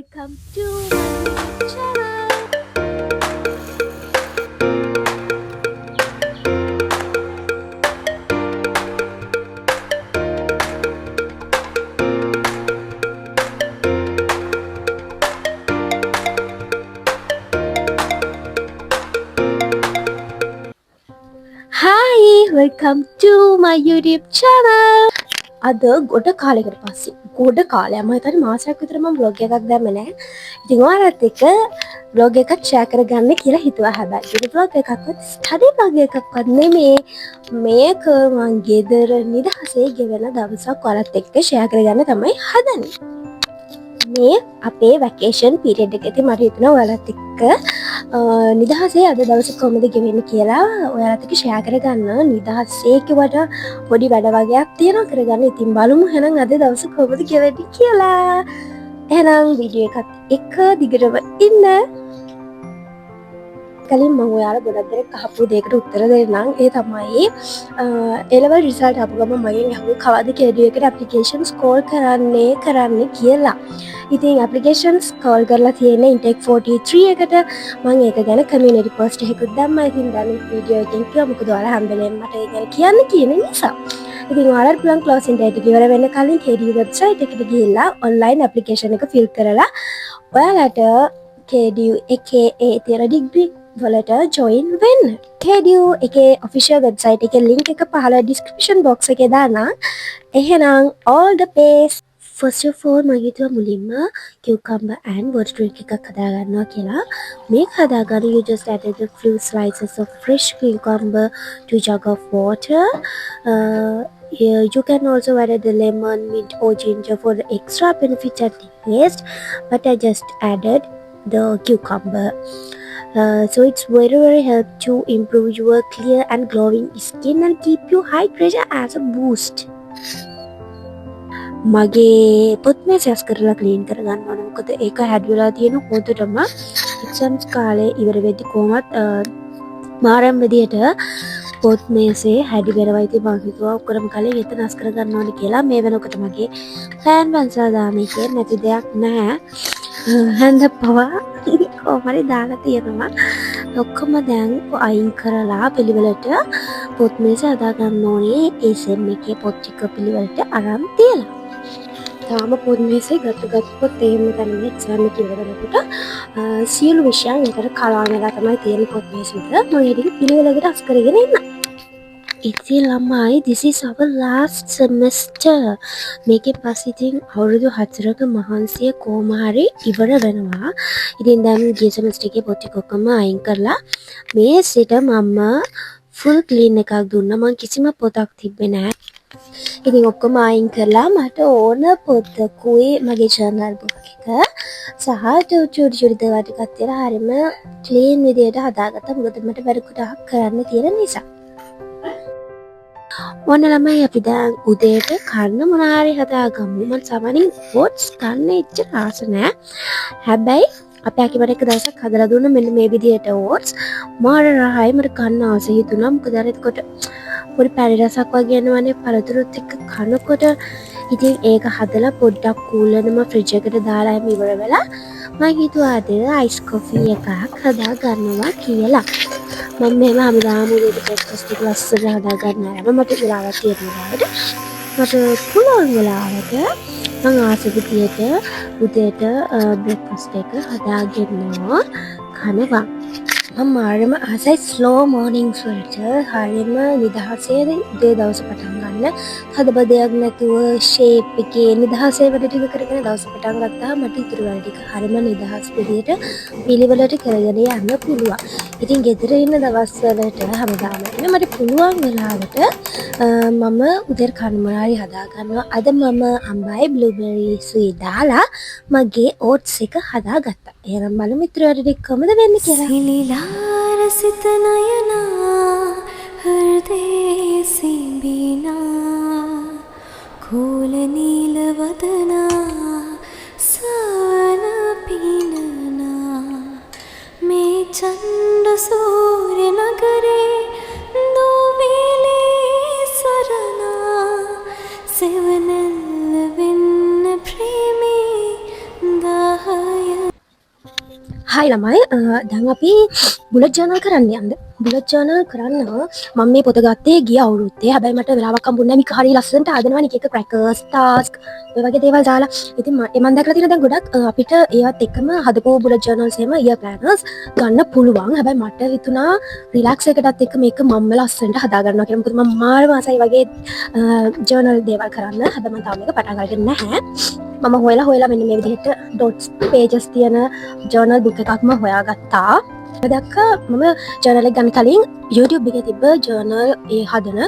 Welcome to my channel. Hi, welcome to my YouTube channel. අද ගොඩ කාලෙකට පස්සේ ගොඩ කාලයක් මම හිතන්නේ මාසයක් විතර මම vlog එකක් දැම්මේ නැහැ. ඉතින් ඔයාලත් එක්ක vlog එකක් share කරගන්න කියලා හිතුවා. හැබැයි මේ vlog එකක්වත් study vlog එකක්වත් නෙමේ. මේක මං ගෙදර නිදහසේ ගෙවන දවසක් ඔයාලත් එක්ක share කරගන්න තමයි හදන්නේ. මේ අපේ වැකේෂන් පීරියඩ් එකේදී මට හිතුණා ඔයාලත් එක්ක නිදහසේ අද දවස කොහොමද ගෙවෙන්නේ කියලා ඔයාලත් එක්ක ෂෙයා කරගන්න. නිදහසේ කිව්වට පොඩි වැඩ වගේක් තියෙනවා කරගන්න. ඉතින් බලමු එහෙනම් අද දවස කොහොමද ගෙවෙන්නේ කියලා. එහෙනම් වීඩියෝ එකත් එක්ක දිගටම ඉන්න. කලින් මම ඔයාලා ගොඩක් දෙනෙක් අහපු දෙයකට උත්තර දෙන්නම්. ඒ තමයි A-level result ආපු ගමන් මගෙන් අහුවේ කවද KDU එකට applications call කරන්නේ කියලා. ඉතින් applications call කරලා තියෙන්නේ intake 43 එකට. මම ඒක ගැන community post එකකුත් දැම්මා. ඉතින් දැන් වීඩියෝ එකෙන් කිව්වා මොකද ඔයාලා හැම වෙලේම මට ඒක ගැන කියන්න කියන නිසා. ඉතින් ඔයාලට පුළුවන් closing date එක ඉවර වෙන්න කලින් KDU website එකට ගිහිල්ලා online application එක fill කරලා ඔයාලට KDU එකේ ඒ තියෙන degree වලට join වෙන්න. KDU එකේ official website එකේ link එක පහළ description box එකේ දාන්න. එහෙනම් all the best. First of all මම හිතුවා මුලින්ම cucumber and water drink එකක් හදාගන්නවා කියලා. මේක හදාගන්න you just added a few slices of fresh cucumber to jug of water. Yeah, you can also add the lemon, mint or ginger for the extra benefit and taste. But I just added the cucumber. So it's very help to improve your clear and glowing skin and keep you hydration as a boost. මගේ පොත් මේසස් කරලා clean කරගන්න ඕන. මොකද ඒක හැඩ් වෙලා තියෙන හොඳටම එක්සම්ස් කාලේ ඉවර වෙද්දි කොහොමත් මාරම් විදියට පොත් මේසේ හැඩි වෙනවා. ඉතින් මම හිතුවා ඔක්කොම කලින් එතන අස් කරගන්න ඕනේ කියලා. මේ වෙනකොට මගේ පෑන් පැන්සල් දාන එකේ නැති දෙයක් නැහැ. හැන්ද පවා කොහමරි දාලා තියෙනවා. ඔක්කොම දැන් අයින් කරලා පිළිවෙලට පොත් මේස හදා ගන්න ඕනේ. ඒ සෙම් එකේ පොත් ටික පිළිවෙලට අරන් තියලා. තාම පොත් මේසේ ගත්තොත් එහෙම තමයි එක්සෑම් එක ඉවර වෙනකොට සියලු විෂයන් එකට කලවම් වෙලා තමයි තියෙන පොත් මේසෙට. මම ඒක පිළිවෙලකට අස් කරගෙන ඉන්න. ඉතින් ළමයි this is our last semester. මේකෙන් පස්සේ ඉතින් අවුරුදු 4ක මහන්සිය කොහොම හරි ඉවර වෙනවා. ඉතින් දැන් ගිය semester එකේ පොත් ටික ඔක්කොම අයින් කරලා මේ සිට මම full clean එකක් දුන්නා. මම කිසිම පොතක් තිබ්බේ නැහැ. ඉතින් ඔක්කොම අයින් කරලා මට ඕන පොතකුයි මගේ journal book එක සහ චුටි දේවල් ටිකක් තියලා හරියම clean විදියට හදාගත්තා. මොකද මට වැඩ ගොඩක් කරන්න තියෙන නිසා. ඔන්න ළමයි අපි දැන් උදේට කන්න මොනාරි හදාගමු. මම සාමාන්‍යයෙන් oats කන්න එච්චර ආස නැහැ. හැබැයි අපේ අකිමට එක දවසක් හදලා දුන්න මෙන්න මේ විදිහට oats මාර රහයි මට කන්න ආස හිතුණා. මොකද අර එතකොට පොඩි පැණි රසක් වගේ එනවනේ පළතුරුත් එක්ක කනකොට. ඉතින් ඒක හදලා පොඩ්ඩක් කූල් වෙනම ෆ්‍රිජ් එකට දාලා එම ඉවර වෙලා මම හිතුවා අද අයිස් කොෆි එකක් හදා ගන්නවා කියලා. මම මෙහෙම හැමදාම උදේට බ්‍රෙක්ෆාස්ට් එක ලස්සනට හදා ගන්න යනවා. මට වෙලාවක් තියෙන වෙලාවට මට පුළුවන් වෙලාවට මම ආස විදියට උදේට බ්‍රෙක්ෆාස්ට් එක හදාගෙන කනවා. මම මාරම ආසයි ස්ලෝ මෝර්නින්ග්ස් වලට. හරියම නිදහසේ උදේ දවස පටන් ගන්න. හදබදයක් නැතුව ෂේප් එකේ නිදහසේ වැඩ ටික කරගෙන දවස පටන් ගත්තා මට ඉතුරු වැඩ ටික හරියම නිදහස් විදියට පිළිවෙලට කරගෙන යන්න පුළුවන්. ඉතින් ගෙදර ඉන්න දවස් වලට හැමදාම මට පුළුවන් වෙලාවට මම උදේ කන්න මොනාරි හදා ගන්නවා. අද මම අම්බයි බ්ලූබෙරිස්යි දාලා මගේ ඕට්ස් එක හදාගත්තා. එහෙනම් බලමු ඉතුරු වැඩ ටික කොහමද වෙන්නේ කියලා. रसित नयना हृदय सिंबिना खोल नील वदना सन पीनना मैं चंड सूर्य नगरे दो वेले सरना सेवनल विन्न प्रेमी दाह හයි ළමයි දැන් අපි බුලට් ජර්නල් කරන්න යන්න. බුලට් ජර්නල් කරන්න මම මේ පොත ගත්තේ ගිය අවුරුද්දේ. හැබැයි මට වෙලාවක් හම්බුන්නේ නැහැ. මේක හරිය ලස්සනට හදනවා නේ. එක ක්‍රැකර්ස්, ටාස්ක් ඔය වගේ දේවල් දාලා. ඉතින් මම දැකලා තියෙන දැන් ගොඩක් අපිට ඒවත් එක්කම හදපු බුලට් ජර්නල්ස් එහෙම ඉයර් ප්ලෑනර්ස් ගන්න පුළුවන්. හැබැයි මට හිතුණා රිලැක්ස් එකටත් එක්ක මේක මම්ම ලස්සනට හදා ගන්නවා කියලා. මොකද මම මාරම ආසයි වගේ ජර්නල් දේවල් කරන්න. හැබැයි මම තාම මේක පටන් අරගෙන නැහැ. මම හොයලා මෙන්න මේ විදිහට ඩොට්ස් පේජස් තියෙන ජර්නල් බුක් එකක්ම හොයාගත්තා. දැක්ක මම ජර්නල් එක ගන්න කලින් YouTube එකේ තිබ්බ ජර්නල් ඒ හදන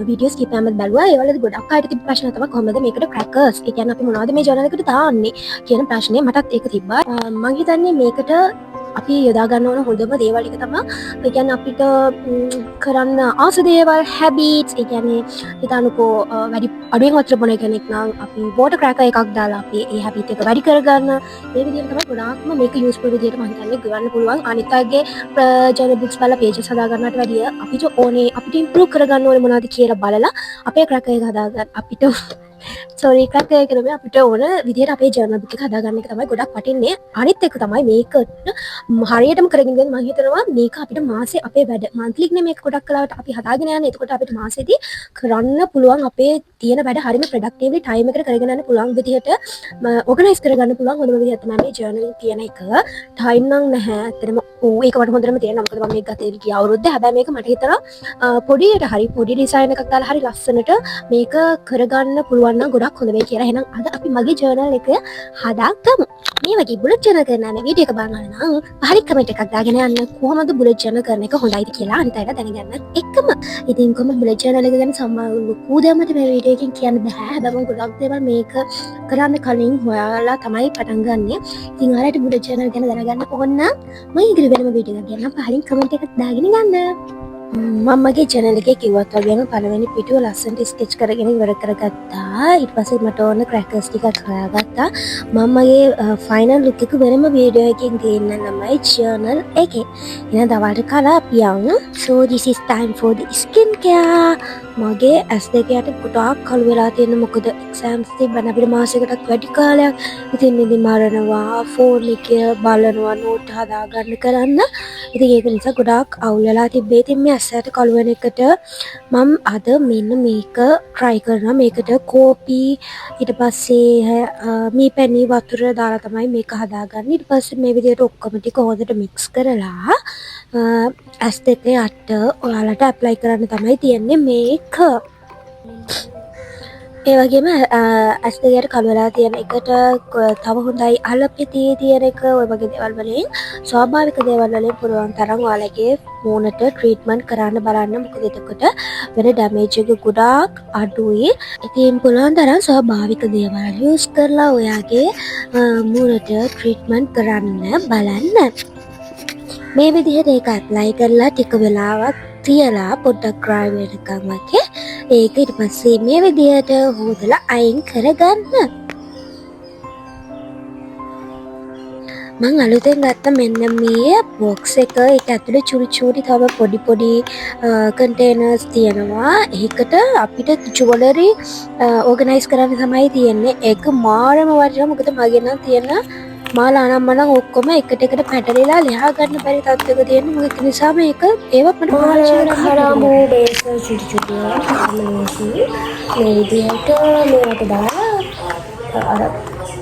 වීඩියෝස් කිහිපයක් බැලුවා. ඒවලදී ගොඩක් අයට තිබ්බ ප්‍රශ්න තමයි කොහොමද මේකට ක්‍රැකර්ස්, ඒ කියන්නේ අපි මොනවද මේ ජර්නල් එකට දාන්නේ කියන ප්‍රශ්නේ මටත් ඒක තිබ්බා. මම හිතන්නේ මේකට අපි යොදා ගන්න ඕන හොඳම දේවල් ටික තමයි ඒ කියන්නේ අපිට කරන්න ආස දේවල්, හැබිට්ස්. ඒ කියන්නේ හිතන්නකෝ වැඩි අඩුවෙන් වතුර බොන කෙනෙක් නම් අපි වෝටර් ක්‍රැකර් එකක් දාලා අපි ඒ හැබිට් එක වැඩි කරගන්න. මේ විදිහට තමයි ගොඩාක්ම මේක යූස්ෆුල් විදිහට මම හිතන්නේ ගවන්න පුළුවන්. අනිත් අයගේ ජර්නල් බුක්ස් බලලා පේජස් හදා ගන්නවට වැඩිය අපිට ඕනේ අපිට ඉම්ප්‍රූව් කරගන්න ඕනේ මොනවද කියලා බලලා අපේ ක්‍රැකර් එක හදා ගන්න අපිට ක්‍රැකර් එක නෙමෙයි අපිට ඕන විදිහට අපේ ජර්නල් බුක් එක හදා ගන්න එක තමයි ගොඩක් වටින්නේ. අනිත් එක තමයි මේකට හරියටම කරගෙන ගියොත් මම හිතනවා මේක අපිට මාසේ අපේ වැඩ මන්ත්ලික් නේ මේක ගොඩක් කලාවට අපි හදාගෙන යන්නේ. එතකොට අපිට මාසෙදී කරන්න පුළුවන් අපේ තියෙන වැඩ හරියම ප්‍රොඩක්ටිව්ලි ටයිම් එකට කරගෙන යන්න පුළුවන් විදිහට ඕගනයිස් කරගන්න පුළුවන් හොඳම විදිහ තමයි මේ ජර්නල් කියන එක. ටයිම් නම් නැහැ. ඇත්තටම ඒක මට හොඳටම තේරෙනවා. මොකද මම මේක ගත්තේ ගිය අවුරුද්දේ. හැබැයි මේක මට හිතනවා පොඩි ඩිසයින් එකක් දාලා හරි ලස්සනට මේක කරගන්න පුළුවන් නම් ගොඩක් හොඳ වෙයි කියලා. එහෙනම් අද අපි මගේ ජර්නල් එක හදාගමු. මේ වගේ බුලට් ජර්නල් කරන වීඩියෝ එක බලන්න නම් හරි කමෙන්ට් එකක් දාගෙන යන්න. කොහොමද බුලට් ජර්නල් කරන එක හොඳයිද කියලා අනිත් අයට දැනගන්න එක්කම. ඉතින් කොහොමද බුලට් ජර්නල් එක ගැන සම්මා දෙයක් මේ වීඩියෝ එකෙන් කියන්න බෑ. හැබැයි මම ගොඩක් දේවල් මේක කරන්න කලින් හොයාලා තමයි පටන් ගන්නෙ. ඉතින් ඔයාලට බුලට් ජර්නල් ගැන දැනගන්න ඕන නම් මම ඉදිරි වෙනම වීඩියෝ එකක් ගන්නම්. පහලින් කමෙන්ට් එකක් දාගෙන යන්න. මම මගේ channel එකේ කිව්වත් වගේම පළවෙනි පිටුව ලස්සනට ස්කෙච් කරගෙන ඉවර කරගත්තා. ඊට පස්සේ මට ඕන ක්‍රැකර්ස් ටිකක් හොයාගත්තා. මම මගේ ෆයිනල් ලුක් එක වෙනම වීඩියෝ එකකින් ගේන්න ළමයි channel එකේ. එහෙනම් දවල්ට කලා අපි යමු. So this is time for the skin care. මගේ ඇස් දෙක යට ගොඩාක් කළු වෙලා තියෙන මොකද එක්සෑම්ස් තිබ්බන අපිට මාසයකටත් වැඩි කාලයක්. ඉතින් ඉතින් මරනවා ෆෝන් එක බලනවා නෝට් හදාගන්න කරන්න. ඉතින් ඒක නිසා ගොඩාක් අවුල් වෙලා තිබ්බේ. ඉතින් මේ ඇසට කළු වෙන එකට මම අද මෙන්න මේක try කරනවා. මේකට කෝපි ඊට පස්සේ මේ පැණි වතුර දාලා තමයි මේක හදාගන්නේ. ඊට පස්සේ මේ විදිහට ඔක්කොම ටික හොඳට mix කරලා ඇස් දෙක යට ඔයාලට apply කරන්න තමයි තියෙන්නේ මේක. ඒ වගේම ඇස් දෙක යට කළු වෙලා තියෙන එකට තව හොඳයි අලපිතී තියෙන එක ඔය වගේ දේවල් වලින් ස්වාභාවික දේවල් වලින් පුළුවන් තරම් ඔයාලගේ මූණට ට්‍රීට්මන්ට් කරන්න බලන්න. මොකද එතකොට වෙන ඩැමේජ් එක ගොඩාක් අඩුයි. ඉතින් පුළුවන් තරම් ස්වාභාවික දේවල් යූස් කරලා ඔයාගේ මූණට ට්‍රීට්මන්ට් කරන්න බලන්න. මේ විදිහට ඒක ඇප්ලයි කරලා ටික වෙලාවක් තියලා පොඩ්ඩක් ඩ්‍රයි වෙනකම් වගේ ඒක ඊට පස්සේ මේ විදිහට හොදලා අයින් කරගන්න. මං අලුතෙන් ගත්ත මෙන්න මේ බොක්ස් එක. ඒක ඇතුලේ චුටි තව පොඩි කන්ටේනර්ස් තියෙනවා. ඒකට අපිට ජුවලරි ඕගනයිස් කරන්න තමයි තියෙන්නේ. ඒක මාරම වටිනවා. මොකද මගේ නම් තියෙන මාලා අනම්මනම් ඔක්කොම එකට පැටලිලා ලියා ගන්න බැරි තත්ත්වයක තියෙන. මොකද ඒක නිසා මේක ඒවත් මට පාවිච්චි කරන්න හරාමු බේස් චුටි මේ විදිහට මේකට දාලා අර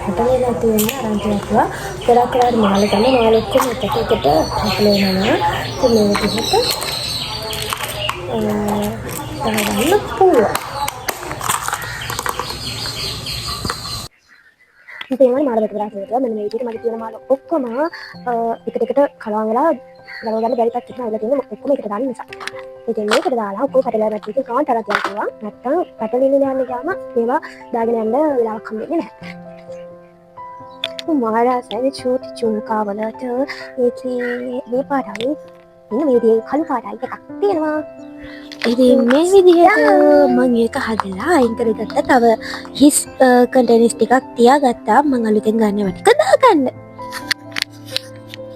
පැටලිලා තියෙන අරන්තිලා ගොඩක් කරාට මාලා ගන්න. මාලා ඔක්කොම එකට පැටලෙනවා. ඉතින් මේ විදිහට දාගන්න පුළුවන්. ඉතින් මම මාළකට දාලා තියෙනවා. මෙන්න මේ විදිහට මගේ තියෙන මාළ ඔක්කොම එකට කලවම් වෙලා ගලව ගන්න බැරි පැත්තට නයිලා තියෙන ඔක්කොම එකට දාන්න නිසා. ඉතින් මේකට දාලා ඔක්කොම පැටලලා නැති එක කාන්ට අරන් තියනවා. නැත්තම් පැටලෙන්නේ යන ගාම ඒවා දාගෙන යන්න වෙලාවක් හම්බෙන්නේ නැහැ. මාලා සැරේ චූටි චුල්කාවලට ඒකේ මේ පාටයි මෙන්න මේ විදිහේ කළු පාටයි එකක් තියෙනවා. ඉතින් මේ විදිහට මම ඒක හදලා අයින් කරගත්තා. තව හිස් කන්ටේනර්ස් ටිකක් තියාගත්තා. මම අලුතෙන් ගන්න ටික දාගන්න.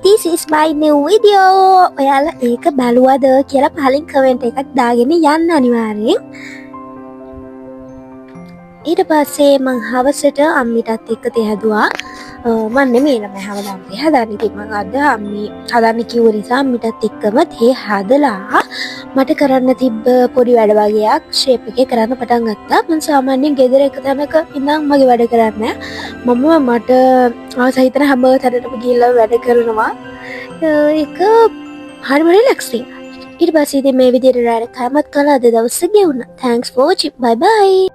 This is my new video. ඔයාලා ඒක බලුවද කියලා පහලින් කමෙන්ට් එකක් දාගෙන යන්න අනිවාර්යෙන්. ඊට පස්සේ මං හවසට අම්මිටත් එක්ක තේ හැදුවා. මම නෙමෙයි ළමයි හැමදාම තේ හදන්නේ. ඉතින් මම අද අම්මි හදන්න කිව්ව නිසා අම්මිටත් එක්කම තේ හදලා මට කරන්න තිබ්බ පොඩි වැඩ වගේක් ෂේප් එකේ කරන්න පටන් ගත්තා. මම සාමාන්‍යයෙන් ගෙදර එක තැනක ඉඳන් මගේ වැඩ කරන්නේ. මම මට ආස හිතන හැම තැනටම ගිහිල්ලා වැඩ කරනවා. ඒක හරිම රිලැක්සිං. ඊට පස්සේ ඉතින් මේ විදිහට රැට කෑමත් කළා අද දවසේ ගෙවුණා. thanks for watching. bye bye.